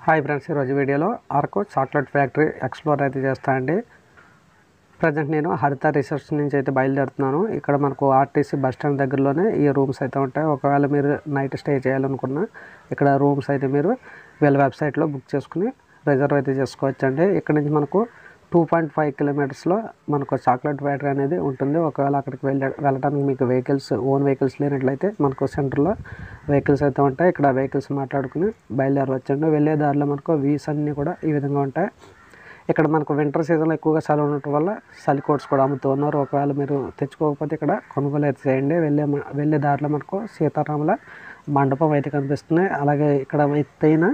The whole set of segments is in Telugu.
హాయ్ ఫ్రెండ్స్, ఈరోజు వీడియోలో అరకు చాక్లెట్ ఫ్యాక్టరీ ఎక్స్ప్లోర్ అయితే చేస్తానండి. ప్రజెంట్ నేను హరిత రిసార్ట్స్ నుంచి అయితే బయలుదేరుతున్నాను. ఇక్కడ మనకు ఆర్టీసీ బస్ స్టాండ్ దగ్గరలోనే ఈ రూమ్స్ అయితే ఉంటాయి. ఒకవేళ మీరు నైట్ స్టే చేయాలనుకున్నా ఇక్కడ రూమ్స్ అయితే మీరు వీళ్ళ వెబ్సైట్లో బుక్ చేసుకుని రిజర్వ్ అయితే చేసుకోవచ్చండి. ఇక్కడ నుంచి మనకు 2.5 కిలోమీటర్స్లో మనకు చాక్లెట్ ఫ్యాక్టరీ అనేది ఉంటుంది. ఒకవేళ అక్కడికి వెళ్ళడానికి మీకు ఓన్ వెహికల్స్ లేనట్లయితే మనకు సెంటర్లో వెహికల్స్ అయితే ఉంటాయి. ఇక్కడ వెహికల్స్ మాట్లాడుకుని బయలుదేరవచ్చండి. వెళ్ళే దారిలో మనకు వ్యూస్ అన్నీ కూడా ఈ విధంగా ఉంటాయి. ఇక్కడ మనకు వింటర్ సీజన్లో ఎక్కువగా చలి ఉండటం వల్ల చలి కోట్స్ కూడా అమ్ముతూ ఉన్నారు. ఒకవేళ మీరు తెచ్చుకోకపోతే ఇక్కడ కొనుగోలు అయితే చేయండి. వెళ్ళే దారిలో మనకు సీతారాముల మండపం అయితే కనిపిస్తుంది. అలాగే ఇక్కడ ఎత్తైన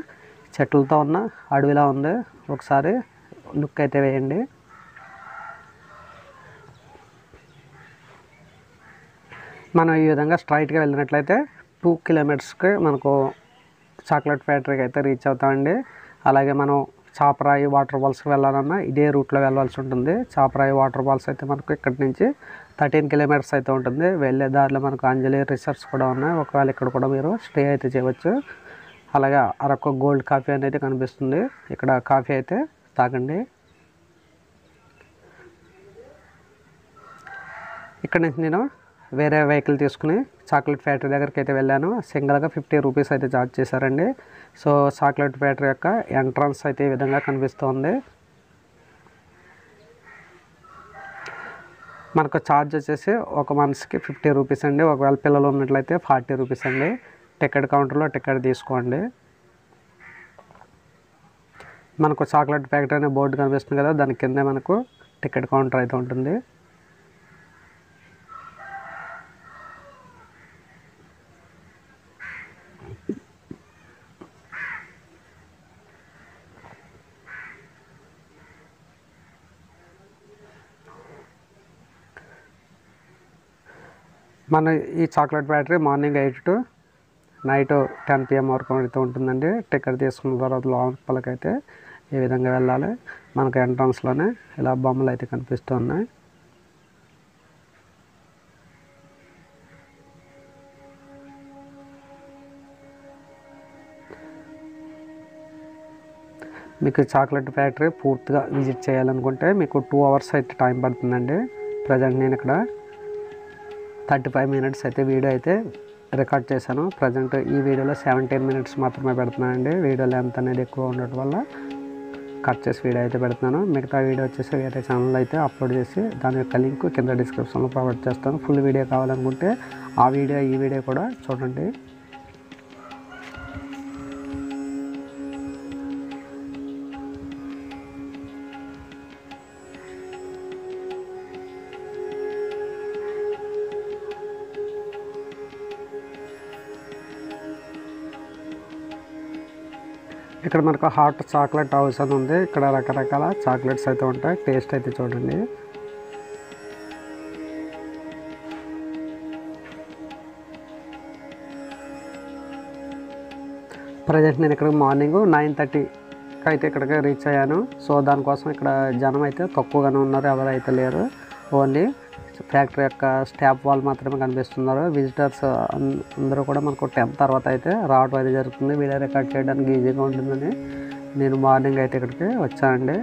చెట్లతో ఉన్న అడవిలా ఉంది. ఒకసారి లుక్ అయితే వేయండి. మనం ఈ విధంగా స్ట్రైట్గా వెళ్ళినట్లయితే 2 కిలోమీటర్స్కి మనకు చాక్లెట్ ఫ్యాక్టరీకి అయితే రీచ్ అవుతామండి. అలాగే మనం చాపరాయి వాటర్ ఫాల్స్కి వెళ్ళాలన్నా ఇదే రూట్లో వెళ్ళాల్సి ఉంటుంది. చాపరాయి వాటర్ ఫాల్స్ అయితే మనకు ఇక్కడి నుంచి 13 కిలోమీటర్స్ అయితే ఉంటుంది. వెళ్ళే దారిలో మనకు అంజలి రిసార్ట్స్ కూడా ఉన్నాయి. ఒకవేళ ఇక్కడ కూడా మీరు స్టే అయితే చేయవచ్చు. అలాగే అరకు గోల్డ్ కాఫీ అనేది కనిపిస్తుంది. ఇక్కడ కాఫీ అయితే తాగండి. ఇక్కడ నుంచి నేను వేరే వెహికల్ తీసుకుని చాక్లెట్ ఫ్యాక్టరీ దగ్గరికి అయితే వెళ్ళాను. సింగిల్గా 50 రూపీస్ అయితే ఛార్జ్ చేశారండి. సో చాక్లెట్ ఫ్యాక్టరీ యొక్క ఎంట్రన్స్ అయితే ఈ విధంగా కనిపిస్తుంది. మనకు ఛార్జ్ వచ్చేసి ఒక మనిషికి 50 రూపీస్ అండి. ఒకవేళ పిల్లలు ఉన్నట్లయితే 40 రూపీస్ అండి. టికెట్ కౌంటర్లో టికెట్ తీసుకోండి. మనకు చాక్లెట్ ఫ్యాక్టరీ అనే బోర్డు కనిపిస్తుంది కదా, దాని కింద మనకు టికెట్ కౌంటర్ అయితే ఉంటుంది. మన ఈ chocolate factory morning 8 to night 10 PM వరకు అయితే ఉంటుందండి. టికెట్ తీసుకున్న తర్వాత లోపలికైతే ఈ విధంగా వెళ్ళాలి. మనకు ఎంట్రన్స్లోనే ఇలా బొమ్మలు అయితే కనిపిస్తున్నాయి. మీకు చాక్లెట్ ఫ్యాక్టరీ పూర్తిగా విజిట్ చేయాలనుకుంటే మీకు 2 hours అయితే టైం పడుతుందండి. ప్రజెంట్ నేను ఇక్కడ 35 minutes అయితే వీడియో అయితే రికార్డ్ చేశాను. ప్రజెంట్ ఈ వీడియోలో 17 minutes మాత్రమే పెడుతున్నానండి. వీడియో లెంత్ అనేది ఎక్కువ ఉండటం వల్ల కట్ చేసి వీడియో అయితే పెడుతున్నాను. మిగతా వీడియో వచ్చేసి వేరే ఛానల్ అయితే అప్లోడ్ చేసి దాని యొక్క లింక్ కింద డిస్క్రిప్షన్లో ప్రొవైడ్ చేస్తాను. ఫుల్ వీడియో కావాలనుకుంటే ఆ వీడియో ఈ వీడియో కూడా చూడండి. ఇక్కడ మనకు హాట్ చాక్లెట్ హౌస్ అని ఉంది. ఇక్కడ రకరకాల చాక్లెట్స్ అయితే ఉంటాయి. టేస్ట్ అయితే చూడండి. ప్రజెంట్ నేను ఇక్కడ మార్నింగ్ 9:30కి అయితే ఇక్కడికి రీచ్ అయ్యాను. సో దానికోసం ఇక్కడ జనం అయితే తక్కువగానే ఉన్నారు, ఎవరైతే లేరు. ఓన్లీ ఫ్యాక్టరీ యొక్క స్టాఫ్ వాళ్ళు మాత్రమే కనిపిస్తున్నారు. విజిటర్స్ అందరూ కూడా మనకు 10 తర్వాత అయితే రావడం అయితే జరుగుతుంది. వీడియో రికార్డ్ చేయడానికి ఈజీగా ఉంటుందని నేను మార్నింగ్ అయితే ఇక్కడికి వచ్చానండి.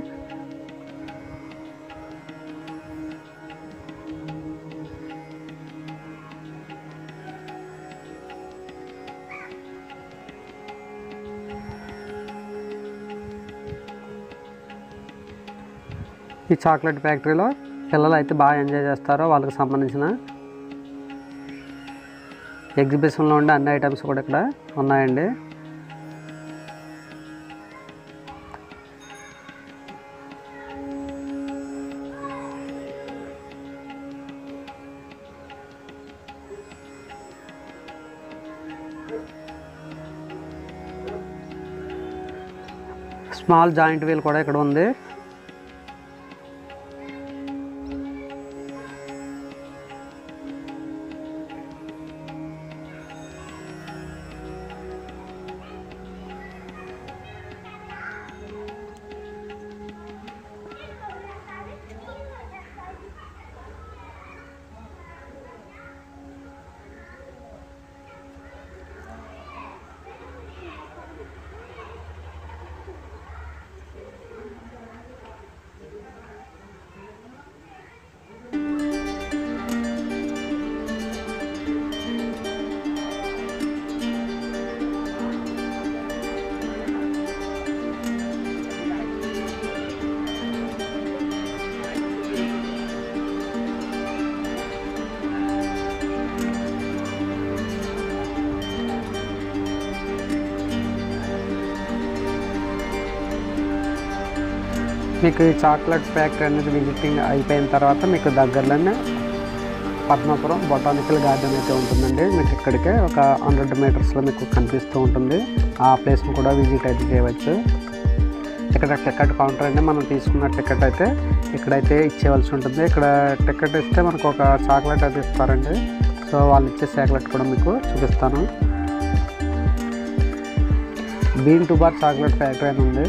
ఈ చాక్లెట్ ఫ్యాక్టరీలో పిల్లలు అయితే బాగా ఎంజాయ్ చేస్తారు. వాళ్ళకి సంబంధించిన ఎగ్జిబిషన్లో ఉండే అన్ని ఐటమ్స్ కూడా ఇక్కడ ఉన్నాయండి. స్మాల్ జాయింట్ వీల్ కూడా ఇక్కడ ఉంది. మీకు ఈ చాక్లెట్ ఫ్యాక్టరీ అనేది విజిటింగ్ అయిపోయిన తర్వాత మీకు దగ్గరలోనే పద్మాపురం బొటానికల్ గార్డెన్ అయితే ఉంటుందండి. మీకు ఇక్కడికే ఒక 100 మీటర్స్లో మీకు కనిపిస్తూ ఉంటుంది. ఆ ప్లేస్ని కూడా విజిట్ అయితే చేయవచ్చు. ఇక్కడ టికెట్ కౌంటర్ అండి. మనం తీసుకున్న టికెట్ అయితే ఇక్కడైతే ఇచ్చేవలసి ఉంటుంది. ఇక్కడ టికెట్ ఇస్తే మనకు ఒక చాక్లెట్ అయితే ఇస్తారండి. సో వాళ్ళు ఇచ్చే చాక్లెట్ కూడా మీకు చూపిస్తాను. Bean to bar chocolate factory అని ఉంది.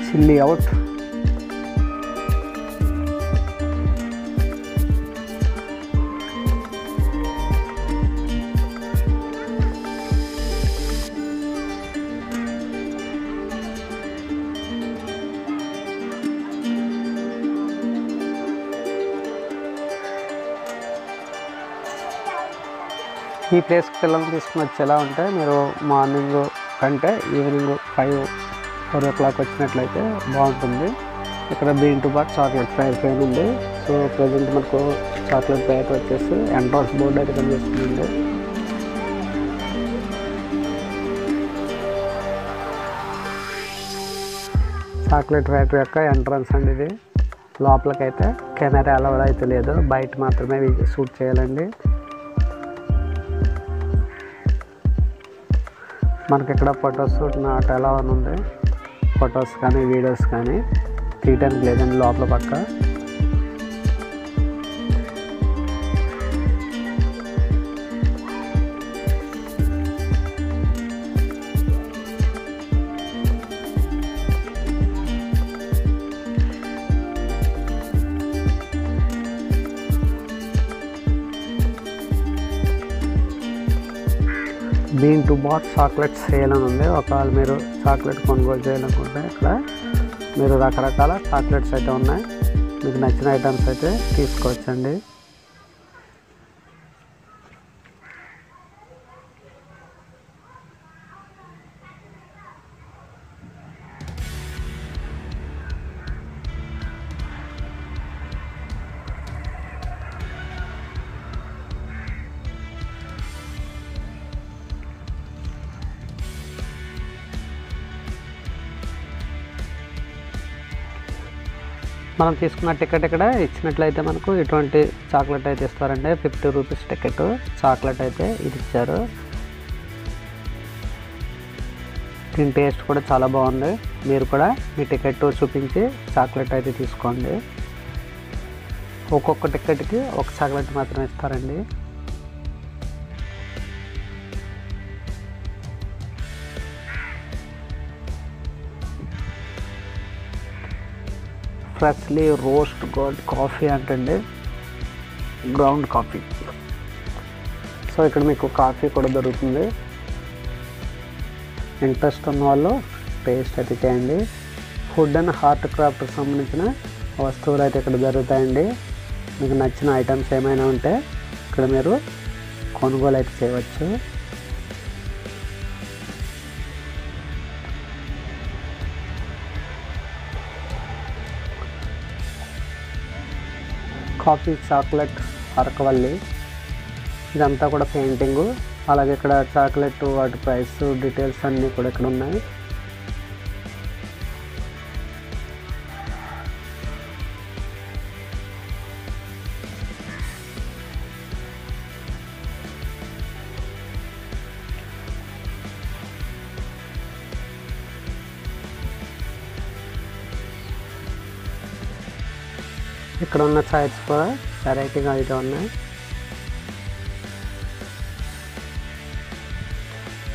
Chilli out. ఈ ప్లేస్కి పిల్లల్ని తీసుకుని వచ్చేలా ఉంటే మీరు మార్నింగ్ కంటే ఈవినింగ్ 5-4 o'clock వచ్చినట్లయితే బాగుంటుంది. ఇక్కడ bean to bar chocolate factory ఉంది. సో ప్రజెంట్ మనకు చాక్లెట్ ఫ్యాక్టరీ వచ్చేసి ఎంట్రన్స్ బోర్డు అయితే కనిపిస్తుంది. చాక్లెట్ ఫ్యాక్టరీ యొక్క ఎంట్రన్స్ అండి ఇది. లోపలికైతే కెమెరా అలౌడ్ అయితే లేదు, బయట మాత్రమే షూట్ చేయాలండి. మనకి ఇక్కడ ఫొటోస్ నాట్ ఎలా ఉంది. ఫొటోస్ కానీ వీడియోస్ కానీ తీయడానికి లేదండి లోపల పక్క. Bean to bar chocolate sale అని ఉంది. ఒకవేళ మీరు చాక్లెట్ కొనుగోలు చేయాలనుకుంటే ఇక్కడ మీరు రకరకాల చాక్లెట్స్ అయితే ఉన్నాయి. మీకు నచ్చిన ఐటమ్స్ అయితే తీసుకోవచ్చండి. మనం తీసుకున్న టికెట్ ఇక్కడ ఇచ్చినట్లయితే మనకు ఇటువంటి చాక్లెట్ అయితే ఇస్తారండి. 50 రూపీస్ టికెట్ చాక్లెట్ అయితే ఇది ఇచ్చారు. దీని టేస్ట్ కూడా చాలా బాగుంది. మీరు కూడా మీ టికెట్ చూపించి చాక్లెట్ అయితే తీసుకోండి. ఒక్కొక్క టికెట్కి ఒక చాక్లెట్ మాత్రమే ఇస్తారండి. ఫ్రెష్లీ రోస్ట్ గోల్డ్ కాఫీ అంటండి, గ్రౌండ్ కాఫీ. సో ఇక్కడ మీకు కాఫీ కూడా దొరుకుతుంది. ఇంట్రెస్ట్ ఉన్న వాళ్ళు టేస్ట్ అయితే చేయండి. ఫుడ్ అండ్ హార్ట్ క్రాఫ్ట్కి సంబంధించిన వస్తువులు అయితే ఇక్కడ దొరుకుతాయండి. మీకు నచ్చిన ఐటమ్స్ ఏమైనా ఉంటే ఇక్కడ మీరు కొనుగోలు అయితే చేయవచ్చు. కాఫీ చాక్లెట్ అరకవల్లి ఇదంతా కూడా పెయింటింగు. అలాగే ఇక్కడ చాక్లెట్ వాటి ప్రైస్ డీటెయిల్స్ అన్నీ కూడా ఇక్కడ ఉన్నాయి. ఇక్కడ ఉన్న చాయ్స్ కూడా వెరైటీగా అయితే ఉన్నాయి.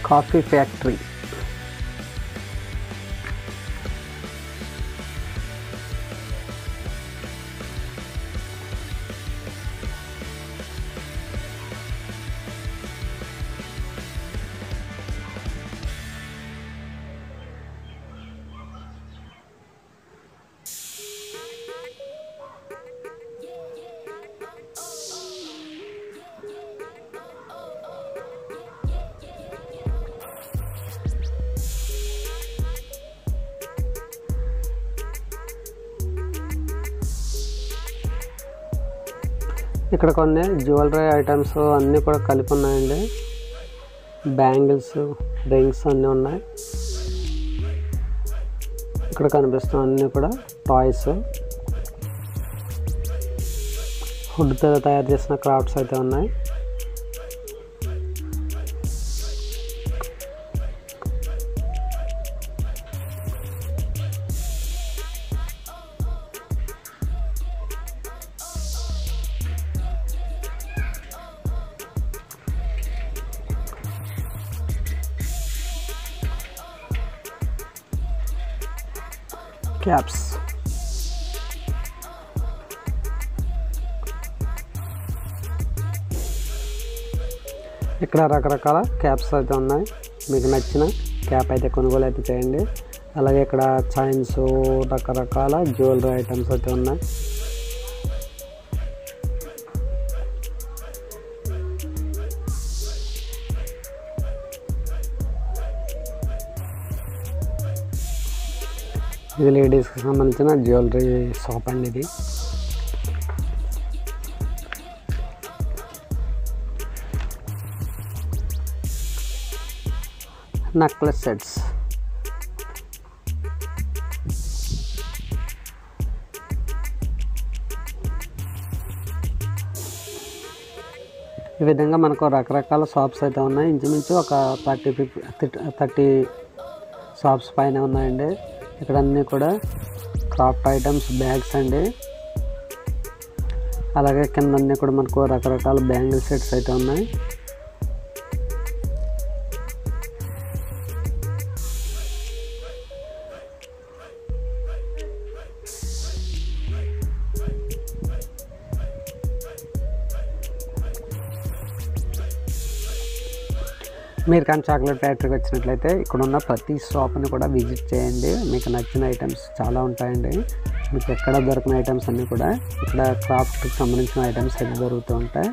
Coffee factory. ఇక్కడ కొన్ని జ్యువెలరీ ఐటమ్స్ అన్నీ కూడా కలిపి ఉన్నాయండి. బ్యాంగిల్స్, రింగ్స్ అన్నీ ఉన్నాయి. ఇక్కడ కనిపిస్తున్న అన్నీ కూడా టాయ్స్, వుడ్తో తయారు చేసిన క్రాఫ్ట్స్ అయితే ఉన్నాయి. క్యాప్స్, ఇక్కడ రకరకాల క్యాప్స్ అయితే ఉన్నాయి. మీకు నచ్చిన క్యాప్ అయితే కొనుగోలు అయితే చేయండి. అలాగే ఇక్కడ చైన్స్, రకరకాల జ్యువెలరీ ఐటమ్స్ అయితే ఉన్నాయి. ఇది లేడీస్కి సంబంధించిన జ్యువెలరీ షాప్ అండి. ఇది నెక్లెస్ సెట్స్, ఈ విధంగా మనకు రకరకాల షాప్స్ అయితే ఉన్నాయి. ఇంచుమించు ఒక 30 షాప్స్ పైన ఉన్నాయండి. ఇక్కడ అన్నీ కూడా క్రాఫ్ట్ ఐటమ్స్, బ్యాగ్స్ అండి. అలాగే కింద అన్నీ కూడా మనకు రకరకాల బ్యాంగిల్ సెట్స్ అయితే ఉన్నాయి. మీరు కానీ చాక్లెట్ ఫ్యాక్టరీకి వచ్చినట్లయితే ఇక్కడ ఉన్న ప్రతి షాప్ని కూడా విజిట్ చేయండి. మీకు నచ్చిన ఐటమ్స్ చాలా ఉంటాయండి. మీకు ఎక్కడ దొరికిన ఐటమ్స్ అన్నీ కూడా ఇక్కడ క్రాఫ్ట్కి సంబంధించిన ఐటమ్స్ అయితే దొరుకుతూ ఉంటాయి.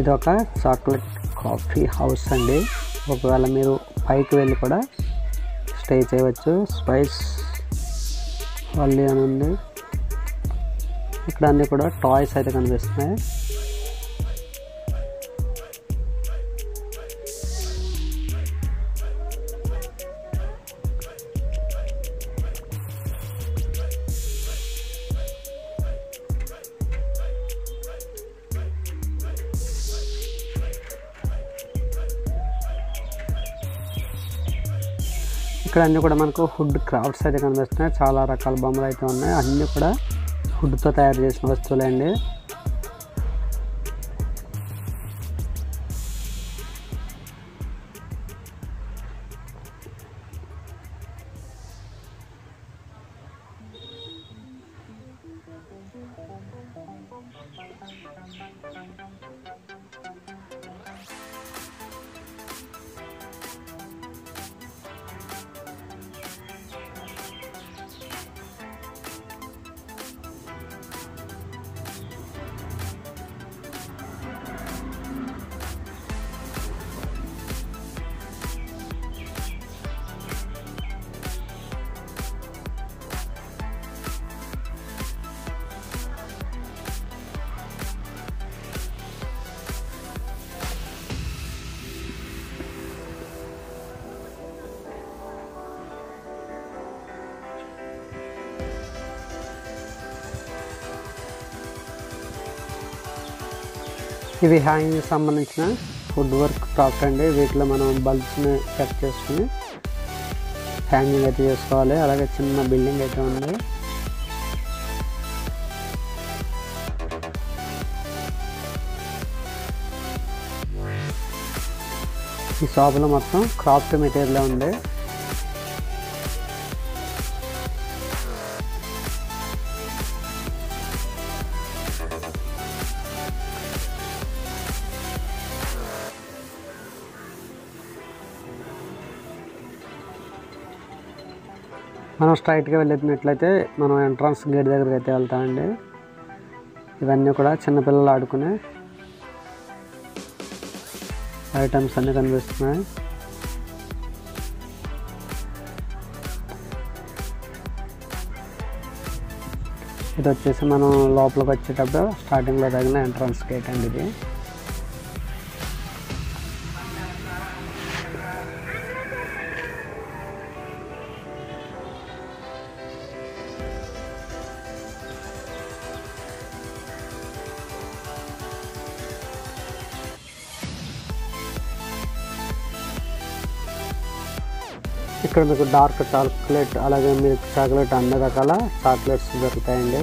ఇది ఒక చాక్లెట్ కాఫీ హౌస్ అండి. ఒకవేళ మీరు పైకి వెళ్ళి కూడా స్టే చేయవచ్చు. స్పైస్ వల్లీ అని ఉంది. ఇక్కడ అన్నీ కూడా టాయ్స్ అయితే కనిపిస్తున్నాయి. ఇక్కడ అన్నీ కూడా మనకు వుడ్ క్రాఫ్ట్స్ అయితే కనిపిస్తున్నాయి. చాలా రకాల బొమ్మలు అయితే ఉన్నాయి. అన్నీ కూడా వుడ్తో తయారు చేసిన వస్తువులే అండి. ఇవి హ్యాంగింగ్ సంబంధించిన వుడ్ వర్క్ క్రాఫ్ట్ అండి. వీటిలో మనం బల్బ్స్ని సెట్ చేసుకుని హ్యాంగింగ్ అయితే చేసుకోవాలి. అలాగే చిన్న బిల్డింగ్ అయితే ఉంది. ఈ షాపులో మొత్తం క్రాఫ్ట్ మెటీరియల్ ఉంది. మనం స్ట్రైట్గా వెళ్ళినట్లయితే మనం ఎంట్రన్స్ గేట్ దగ్గరికి అయితే వెళ్తామండి. ఇవన్నీ కూడా చిన్నపిల్లలు ఆడుకునే ఐటమ్స్ అన్నీ కనిపిస్తున్నాయి. ఇది వచ్చేసి మనం లోపలికి వచ్చేటప్పుడు స్టార్టింగ్లో తగిన ఎంట్రన్స్ గేట్ అండి ఇది. ఇక్కడ మీకు డార్క్ చాక్లెట్ అలాగే మిల్క్ చాక్లెట్ అన్ని రకాల చాక్లెట్స్ దొరుకుతాయండి.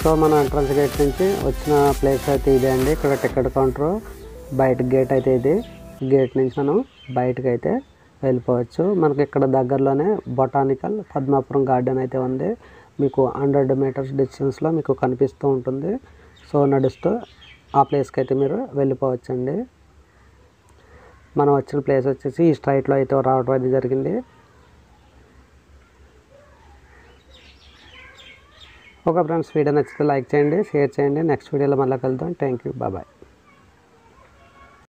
సో మన ఎంట్రన్స్ గేట్ నుంచి వచ్చిన ప్లేస్ అయితే ఇదే అండి. ఇక్కడ టికెట్ కౌంటర్, బయట గేట్ అయితే ఇది. గేట్ నుంచి మనం బయటకు అయితే వెళ్ళిపోవచ్చు. మనకి ఇక్కడ దగ్గరలోనే బొటానికల్ పద్మాపురం గార్డెన్ అయితే ఉంది. మీకు 100 మీటర్స్ డిస్టెన్స్లో మీకు కనిపిస్తూ ఉంటుంది. సో నడుస్తూ ఆ ప్లేస్కి అయితే మీరు వెళ్ళిపోవచ్చండి. మనం వచ్చిన ప్లేస్ వచ్చేసి ఈ స్ట్రైట్లో అయితే రావడం అయితే జరిగింది. ఓకే ఫ్రెండ్స్, వీడియో నచ్చితే లైక్ చేయండి, షేర్ చేయండి. నెక్స్ట్ వీడియోలో మళ్ళీ కలుద్దాం. Thank you, bye.